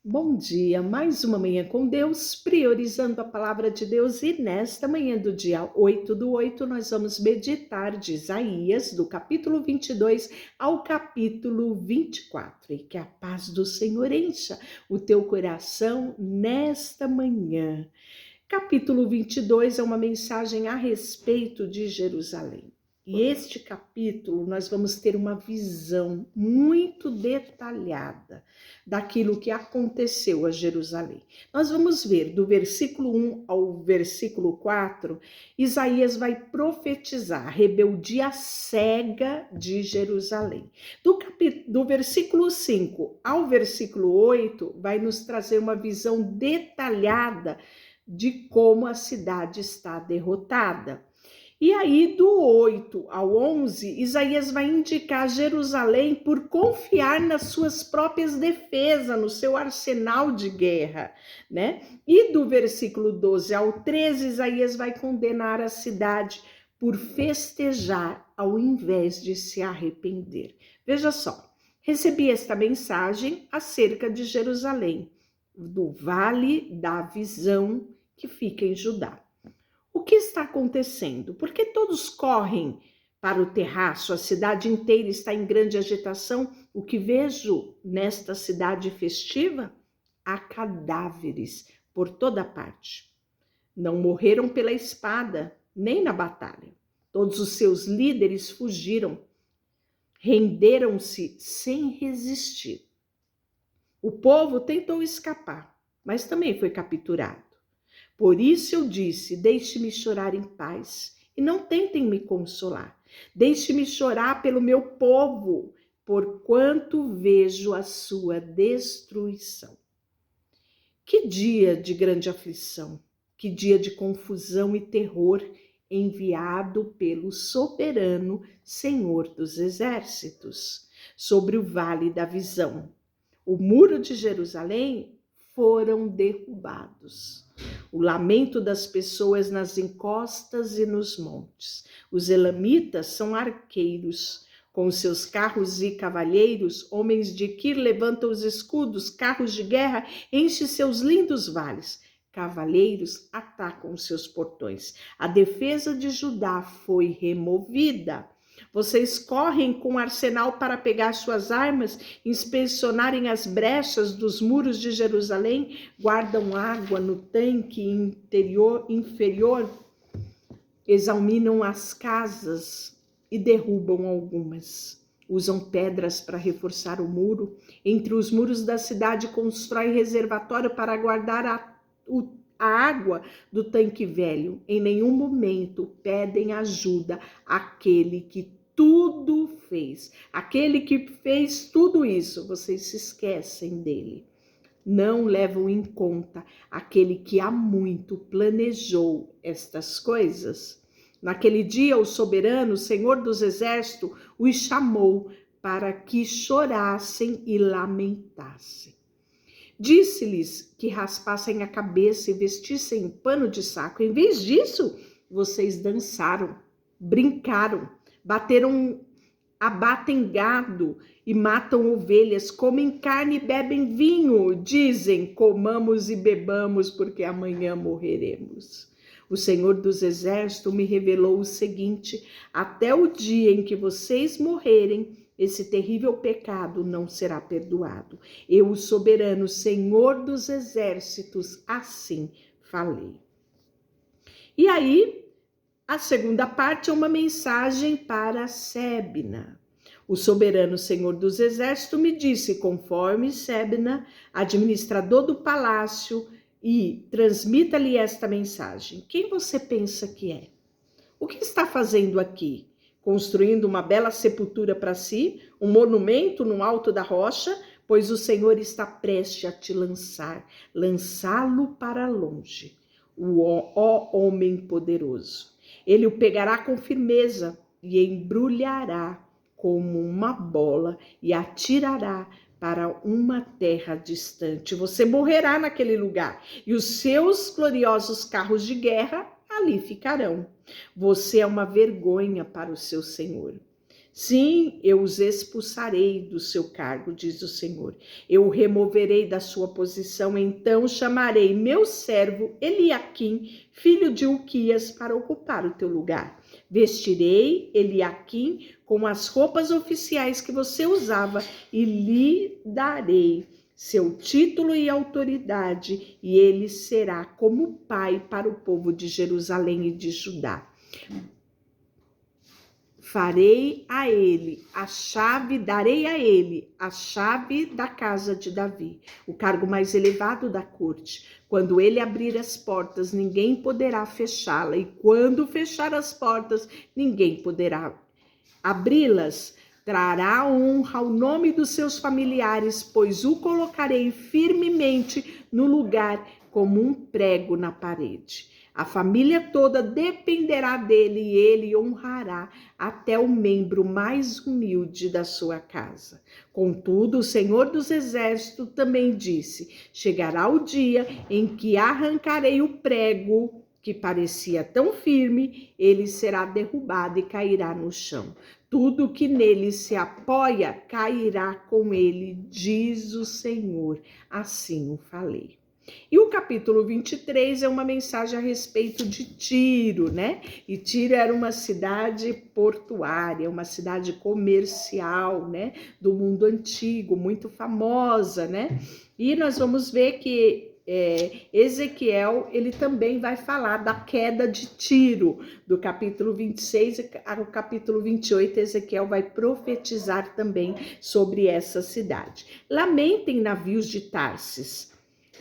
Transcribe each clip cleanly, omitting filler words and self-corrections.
Bom dia, mais uma manhã com Deus, priorizando a palavra de Deus, e nesta manhã do dia 8/8 nós vamos meditar de Isaías, do capítulo 22 ao capítulo 24, e que a paz do Senhor encha o teu coração nesta manhã. Capítulo 22 é uma mensagem a respeito de Jerusalém. E este capítulo nós vamos ter uma visão muito detalhada daquilo que aconteceu a Jerusalém. Nós vamos ver do versículo 1 ao versículo 4, Isaías vai profetizar a rebeldia cega de Jerusalém. Do versículo 5 ao versículo 8, vai nos trazer uma visão detalhada de como a cidade está derrotada. E aí, do 8 ao 11, Isaías vai indicar Jerusalém por confiar nas suas próprias defesas, no seu arsenal de guerra, né? E do versículo 12 ao 13, Isaías vai condenar a cidade por festejar ao invés de se arrepender. Veja só, recebi esta mensagem acerca de Jerusalém, do Vale da Visão que fica em Judá. O que está acontecendo? Por que todos correm para o terraço? A cidade inteira está em grande agitação. O que vejo nesta cidade festiva? Há cadáveres por toda parte. Não morreram pela espada, nem na batalha. Todos os seus líderes fugiram, renderam-se sem resistir. O povo tentou escapar, mas também foi capturado. Por isso eu disse: deixe-me chorar em paz e não tentem me consolar. Deixe-me chorar pelo meu povo, porquanto vejo a sua destruição. Que dia de grande aflição, que dia de confusão e terror enviado pelo soberano Senhor dos Exércitos sobre o Vale da Visão. O muro de Jerusalém foram derrubados. O lamento das pessoas nas encostas e nos montes. Os elamitas são arqueiros. Com seus carros e cavalheiros, homens de Quir levantam os escudos, carros de guerra enchem seus lindos vales. Cavaleiros atacam seus portões. A defesa de Judá foi removida. Vocês correm com arsenal para pegar suas armas, inspecionarem as brechas dos muros de Jerusalém, guardam água no tanque inferior, examinam as casas e derrubam algumas. Usam pedras para reforçar o muro. Entre os muros da cidade constrói reservatório para guardar a água do tanque velho. Em nenhum momento pedem ajuda àquele que tudo fez. Aquele que fez tudo isso, vocês se esquecem dele. Não levam em conta aquele que há muito planejou estas coisas. Naquele dia, o soberano, o Senhor dos Exércitos, os chamou para que chorassem e lamentassem. Disse-lhes que raspassem a cabeça e vestissem pano de saco. Em vez disso, vocês dançaram, brincaram, abatem gado e matam ovelhas, comem carne e bebem vinho. Dizem: comamos e bebamos, porque amanhã morreremos. O Senhor dos Exércitos me revelou o seguinte: até o dia em que vocês morrerem, esse terrível pecado não será perdoado. Eu, o soberano Senhor dos Exércitos, assim falei. E aí, a segunda parte é uma mensagem para Sebna. O soberano Senhor dos Exércitos me disse, conforme Sebna, administrador do palácio, e transmita-lhe esta mensagem. Quem você pensa que é? O que está fazendo aqui? Construindo uma bela sepultura para si, um monumento no alto da rocha, pois o Senhor está prestes a te lançá-lo para longe. Ó homem poderoso. Ele o pegará com firmeza e embrulhará como uma bola e atirará para uma terra distante. Você morrerá naquele lugar e os seus gloriosos carros de guerra ali ficarão. Você é uma vergonha para o seu Senhor. Sim, eu os expulsarei do seu cargo, diz o Senhor. Eu o removerei da sua posição, então chamarei meu servo Eliaquim, filho de Uquias, para ocupar o teu lugar. Vestirei Eliaquim com as roupas oficiais que você usava e lhe darei seu título e autoridade, e ele será como pai para o povo de Jerusalém e de Judá. Darei a ele a chave da casa de Davi, o cargo mais elevado da corte. Quando ele abrir as portas, ninguém poderá fechá-la, e quando fechar as portas, ninguém poderá abri-las. Trará honra ao nome dos seus familiares, pois o colocarei firmemente no lugar como um prego na parede. A família toda dependerá dele e ele honrará até o membro mais humilde da sua casa. Contudo, o Senhor dos Exércitos também disse: chegará o dia em que arrancarei o prego que parecia tão firme, ele será derrubado e cairá no chão. Tudo que nele se apoia cairá com ele, diz o Senhor. Assim o falei. E o capítulo 23 é uma mensagem a respeito de Tiro, né? E Tiro era uma cidade portuária, uma cidade comercial, né? Do mundo antigo, muito famosa, né? E nós vamos ver que Ezequiel, ele também vai falar da queda de Tiro, do capítulo 26 ao capítulo 28, Ezequiel vai profetizar também sobre essa cidade. Lamentem, navios de Tarsis,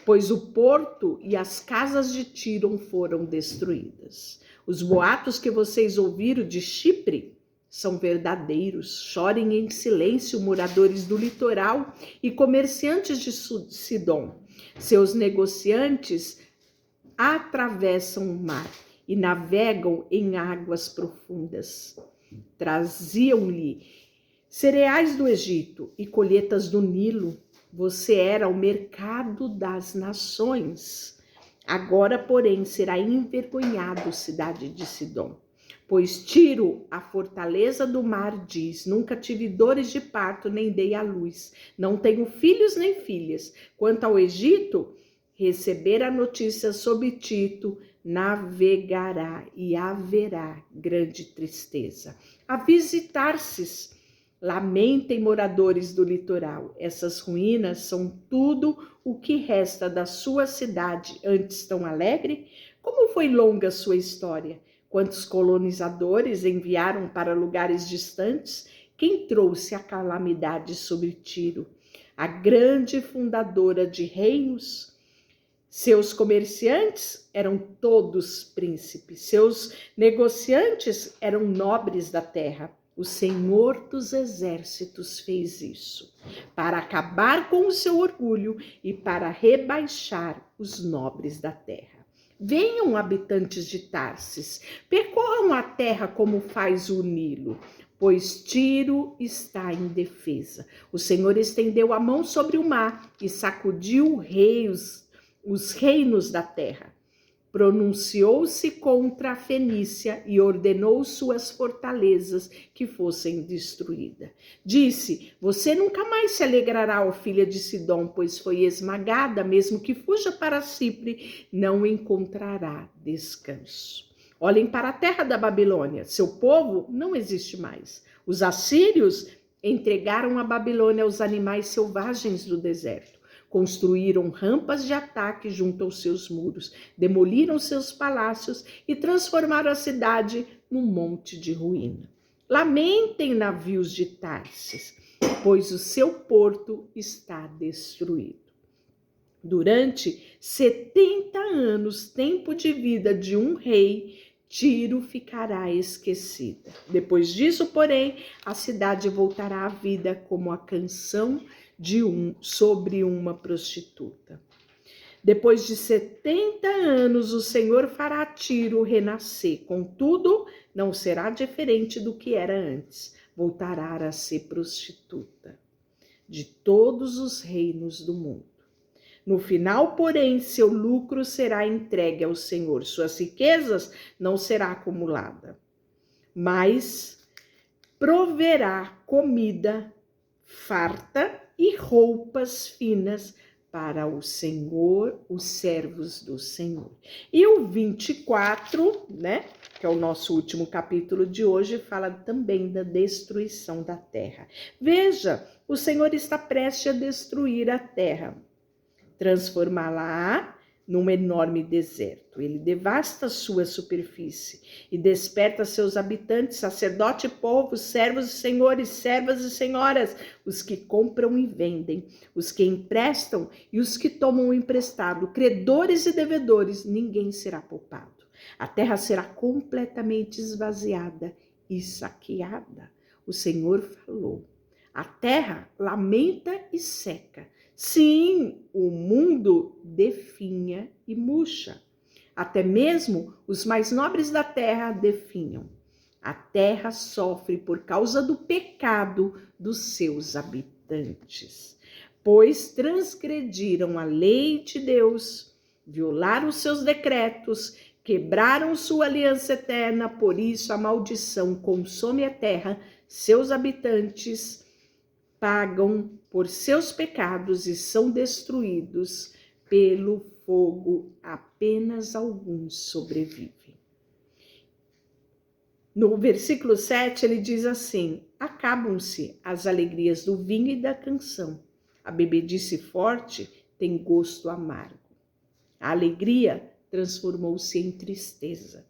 pois o porto e as casas de Tiro foram destruídas. Os boatos que vocês ouviram de Chipre são verdadeiros. Chorem em silêncio, moradores do litoral e comerciantes de Sidom. Seus negociantes atravessam o mar e navegam em águas profundas. Traziam-lhe cereais do Egito e colheitas do Nilo. Você era o mercado das nações. Agora, porém, será envergonhado, cidade de Sidom. Pois Tiro, a fortaleza do mar, diz: nunca tive dores de parto, nem dei à luz. Não tenho filhos nem filhas. Quanto ao Egito, receber a notícia sobre Tito, navegará e haverá grande tristeza. A visitar-se, lamentem, moradores do litoral. Essas ruínas são tudo o que resta da sua cidade, antes tão alegre. Como foi longa a sua história? Quantos colonizadores enviaram para lugares distantes? Quem trouxe a calamidade sobre Tiro? A grande fundadora de reinos? Seus comerciantes eram todos príncipes, seus negociantes eram nobres da terra. O Senhor dos Exércitos fez isso para acabar com o seu orgulho e para rebaixar os nobres da terra. Venham, habitantes de Tarsis, percorram a terra como faz o Nilo, pois Tiro está em defesa. O Senhor estendeu a mão sobre o mar e sacudiu os reinos da terra. Pronunciou-se contra a Fenícia e ordenou suas fortalezas que fossem destruídas. Disse: você nunca mais se alegrará, ó filha de Sidom, pois foi esmagada, mesmo que fuja para Chipre, não encontrará descanso. Olhem para a terra da Babilônia, seu povo não existe mais. Os assírios entregaram a Babilônia aos animais selvagens do deserto. Construíram rampas de ataque junto aos seus muros, demoliram seus palácios e transformaram a cidade num monte de ruína. Lamentem, navios de Tarsis, pois o seu porto está destruído. Durante 70 anos, tempo de vida de um rei, Tiro ficará esquecida. Depois disso, porém, a cidade voltará à vida como a canção sobre uma prostituta. Depois de 70 anos, o Senhor fará Tiro renascer. Contudo, não será diferente do que era antes. Voltará a ser prostituta de todos os reinos do mundo. No final, porém, seu lucro será entregue ao Senhor. Suas riquezas não será acumulada. Mas proverá comida farta e roupas finas para o Senhor, os servos do Senhor. E o 24, né, que é o nosso último capítulo de hoje, fala também da destruição da terra. Veja, o Senhor está prestes a destruir a terra, transformá-la num enorme deserto. Ele devasta sua superfície e desperta seus habitantes, sacerdote e povo, servos e senhores, servas e senhoras, os que compram e vendem, os que emprestam e os que tomam emprestado, credores e devedores, ninguém será poupado. A terra será completamente esvaziada e saqueada. O Senhor falou. A terra lamenta e seca. Sim, o mundo definha e murcha. Até mesmo os mais nobres da terra definham. A terra sofre por causa do pecado dos seus habitantes, pois transgrediram a lei de Deus, violaram seus decretos, quebraram sua aliança eterna, por isso a maldição consome a terra, seus habitantes pagam por seus pecados e são destruídos pelo fogo, apenas alguns sobrevivem. No versículo 7 ele diz assim: acabam-se as alegrias do vinho e da canção, a bebedice forte tem gosto amargo. A alegria transformou-se em tristeza.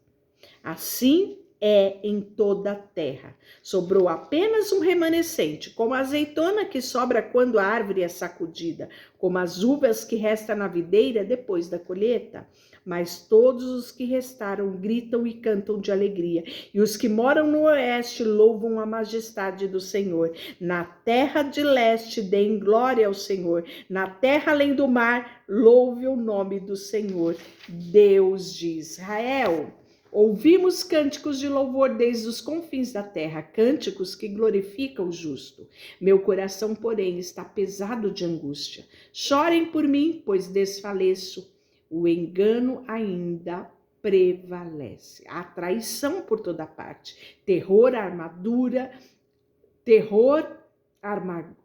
Assim é em toda a terra. Sobrou apenas um remanescente, como a azeitona que sobra quando a árvore é sacudida, como as uvas que restam na videira depois da colheita. Mas todos os que restaram gritam e cantam de alegria, e os que moram no oeste louvam a majestade do Senhor. Na terra de leste deem glória ao Senhor, na terra além do mar louve o nome do Senhor, Deus de Israel. Ouvimos cânticos de louvor desde os confins da terra, cânticos que glorificam o justo. Meu coração, porém, está pesado de angústia. Chorem por mim, pois desfaleço. O engano ainda prevalece. Há traição por toda parte.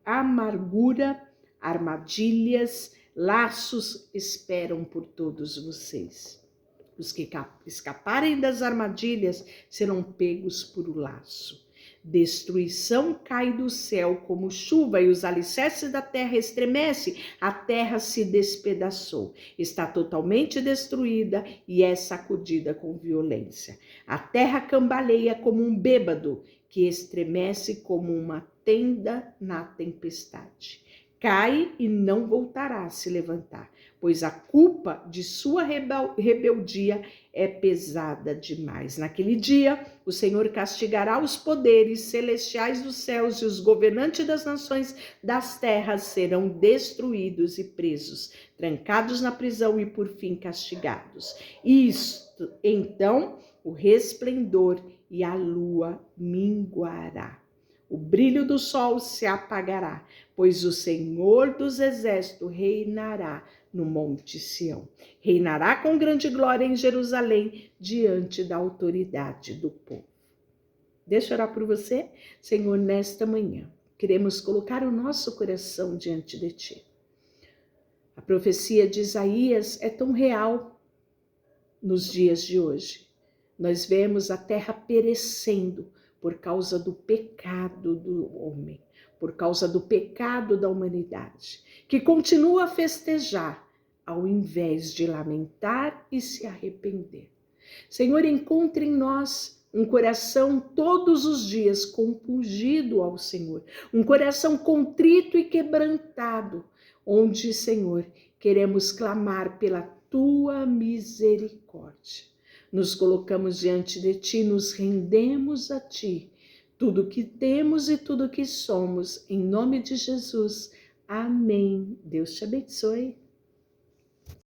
Amargura, armadilhas, laços esperam por todos vocês. Os que escaparem das armadilhas serão pegos por o laço. Destruição cai do céu como chuva e os alicerces da terra estremecem. A terra se despedaçou, está totalmente destruída e é sacudida com violência. A terra cambaleia como um bêbado que estremece como uma tenda na tempestade. Cai e não voltará a se levantar, pois a culpa de sua rebeldia é pesada demais. Naquele dia, o Senhor castigará os poderes celestiais dos céus e os governantes das nações das terras serão destruídos e presos, trancados na prisão e por fim castigados. Isto, então, o resplendor e a lua minguará. O brilho do sol se apagará, pois o Senhor dos exércitos reinará no Monte Sião. Reinará com grande glória em Jerusalém, diante da autoridade do povo. Deixa eu orar por você, Senhor, nesta manhã. Queremos colocar o nosso coração diante de Ti. A profecia de Isaías é tão real nos dias de hoje. Nós vemos a terra perecendo por causa do pecado do homem, por causa do pecado da humanidade, que continua a festejar ao invés de lamentar e se arrepender. Senhor, encontre em nós um coração todos os dias compungido ao Senhor, um coração contrito e quebrantado, onde, Senhor, queremos clamar pela Tua misericórdia. Nos colocamos diante de Ti, nos rendemos a Ti, tudo que temos e tudo que somos, em nome de Jesus. Amém. Deus te abençoe.